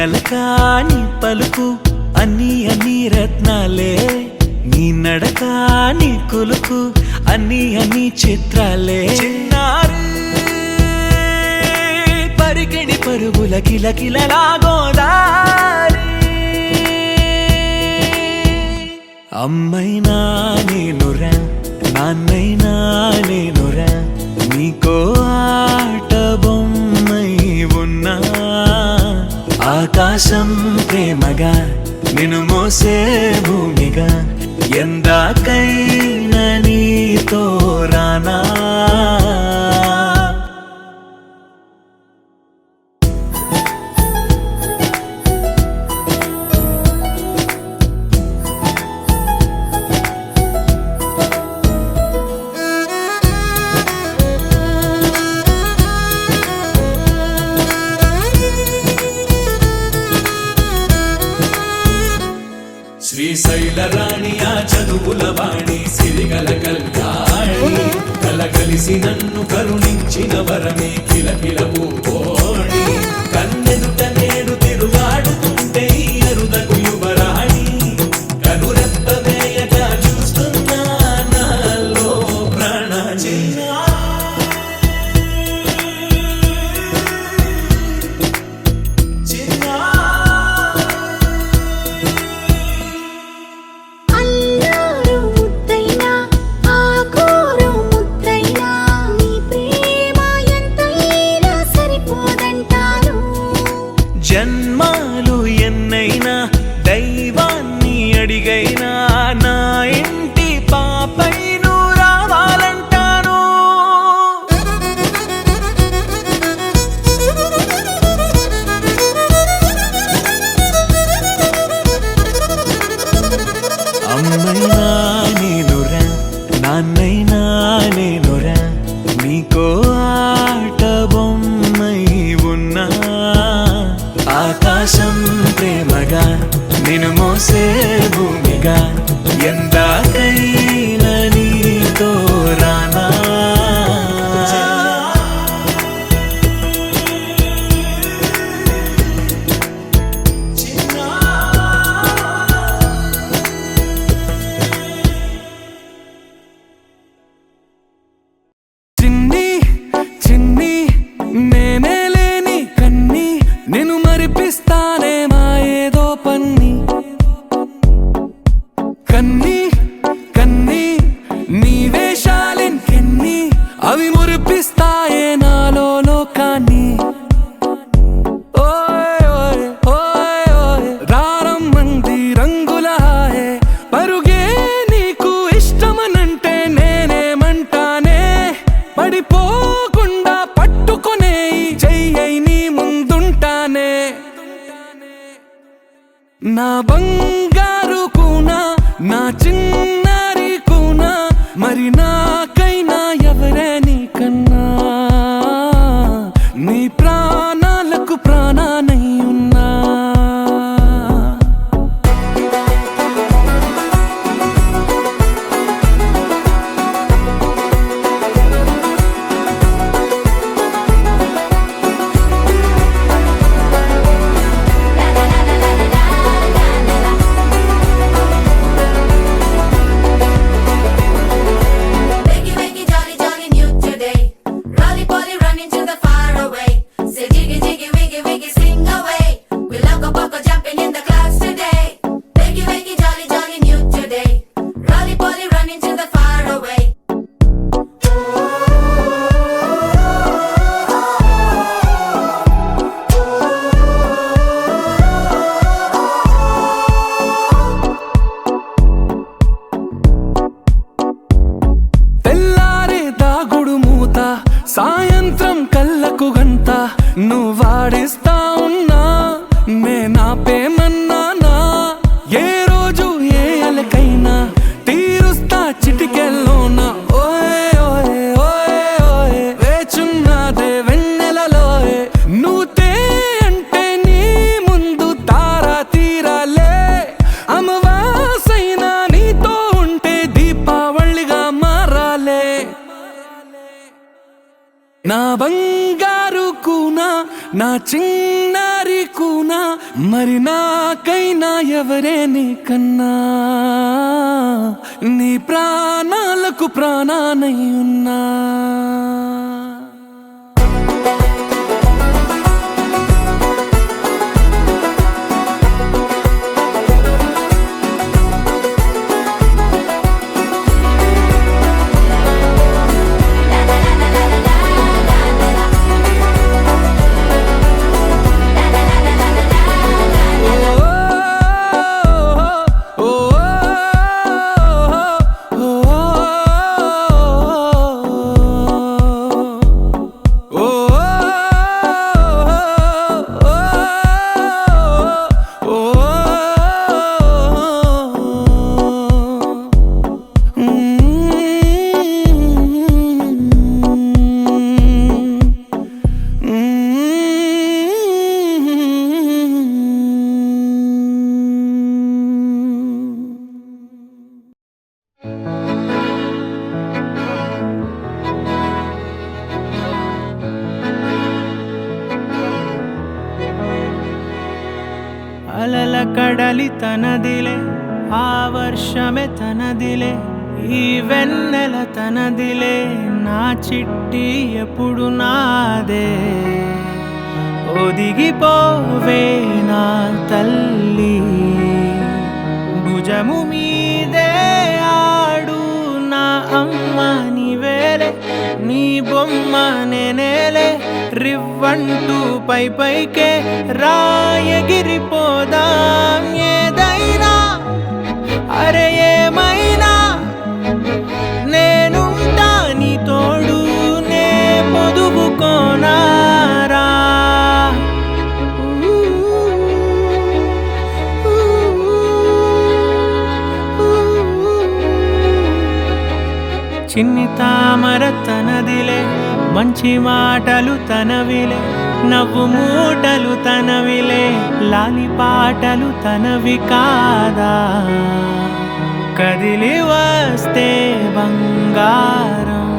నలక నీ పలుకు అన్నీ అన్నీ రత్నాలే, నీ నడక నీ కులుకు అన్నీ అన్నీ చిత్రాలే. చిన్నారి పరికిణి పరుగుల కిలకిలలా గోదారి, అమ్మైనా నేనురా నాన్నైనా నేనురా, నీకో ఆట బొమ్మై ఉన్నా. ఆకాశం ప్రేమగా నిన్ను మోసే భూమిగా, ఎందాకైనా నీతో రానా. శ్రీశైల రాణి ఆ చదువుల వాణి, సిరిగల కళ్యాణి, కలగలిసి నన్ను కరుణించిన వరమే కిలకిల పూకోణి. కన్నెదుట నేడు తిరుగాడుతుంటే అరుదకు యువరాణి, కనురెప్ప వేయగా చూస్తున్నా నాలో ప్రాణ. జన్మాలు ఎన్నైనా దైవాన్ని అడిగైనా, నా ఇంటి పాపై నువ్వు రావాలంటాను. అమ్మైనా నేనురా నాన్నైనా నేనురా, నీకో ఆట బొమ్మై ఉన్నా. ఆకాశం ప్రేమగా నిన్ను మోసే భూమిగా, ఎందాకైనా నీతో రానా. చిన్ని చిన్ని నేనే లేని కన్ని, నేను మరిపిస్తానే మా ఏదో పన్ని. కన్ని కన్ని నీ వేషాలెన్కెన్ని, అవి మురిపిస్తాయే నాలో లోకాన్ని. ఓయ్ ఓయ్ ఓయ్ ఓయ్ రారమ్మంది రంగుల హాయే, పరుగే నీకు ఇష్టమనంటే నేనేమంటానే. పడిపోకుండా పట్టుకునే చెయ్యై నీ ముందుంటానే. నా బంగారు కూనా నా చిన్నారి కూనా, మరి నాకైనా ఎవరే నీకన్నా. నీ ప్రాణాలకు ప్రాణానై ఉన్నా. సాయంత్రం కళ్ళకు గంట నువ్వు వాడిస్తా ఉన్నా, నేనాపేమన్నానా. ఏ రోజు ఏ అలకైనా తీరుస్తా చిటికెల్లోనా. ఓయ్ ఓయ్ ఓయ్ ఓయ్ వేచున్నదే వెన్నెలలోయే, నువ్వు తే అంటే నీ ముందు తారా తీరాలే. అమవాసైనా నీతో ఉంటే దీపావళిగా మారాలే. నా బంగారు కూనా నా చిన్నారి నీకునా మరి నాకైనా ఎవరే నీకన్నా నీ ప్రాణాలకు ప్రాణానై ఉన్నా అలల కడలి తనదిలే ఆ వర్షమే తనదిలే ఈ వెన్నెల తనదిలే నా చిట్టి ఎప్పుడు నాదే ఒదిగిపోవే నా తల్లి భుజము మీదే ఆడు నా అమ్మ నీవేలే నీ బొమ్మ నేనేలే రివ్వంటూ పైకే రాయగిరిపోదాం ఏదైనా అరే ఏమైనా నేనుంటా నీ తోడు నే పొదుపుకోనారా చిన్ని తామర తనదిలే మంచి మాటలు తనవిలే నవ్వు మూటలు తనవిలే లాలి పాటలు తనవి కాదా కదిలి వస్తే బంగారం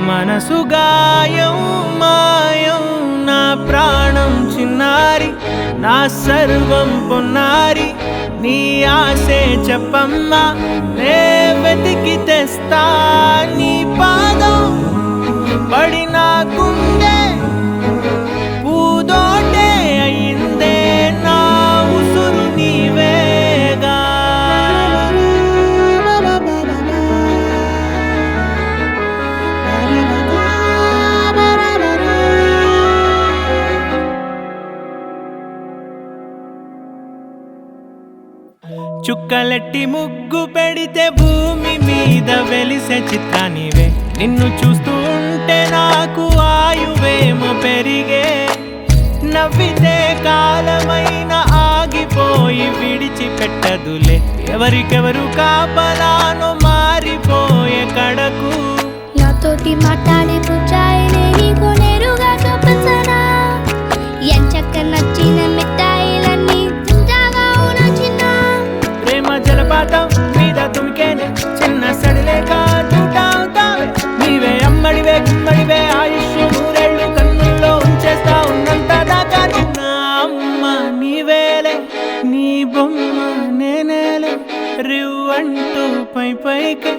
మనసు గాయం మాయం నా ప్రాణం చిన్నారి నా సర్వం పొన్నారి నీ ఆశే చెప్పమ్మా నే వెతికి తెస్తా నీ పాదం పడి నా గుండె పూదోటే అయిందే నా ఉసురు నీవేగా చుక్కలెట్టి ముగ్గు పెడితే భూమి మీద వెలిసే చిత్రానివే నిన్ను చూస్తూ ఉంటే నాకు ఆయువేమో పెరిగే నవ్వితే కాలమైన ఆగిపోయి విడిచిపెట్టదులే ఎవరికెవరు కాపలానో మారిపోయే కడకు నాతోటి మాట్లాడే పుచ్చాయినే నీకు నేరుగా చూపించనా ఎంచక్క నచ్చిన మిఠాయిలన్నీ తింటాగా ఉన్నా చిన్న ప్రేమ జలపాతం మీద తుమికేనే చిన్న సడిలేక చూటావుతావే నీవే అమ్మడివే గుమ్మడివే ఆయుష్ నూరేళ్ళు కన్నుల్లో ఉంచేస్తా ఉన్నంత దాకా నా అమ్మ నీవేలే నీ బొమ్మ నేనేలే రివ్వంటూ పైకి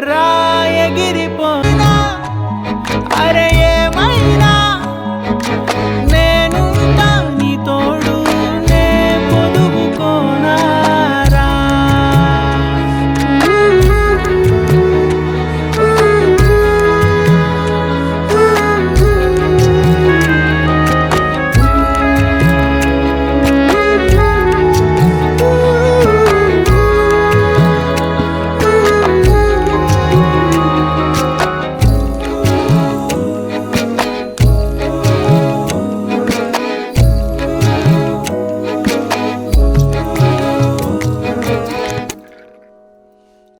రాయగిరిపోయినా అరే ఏమైనా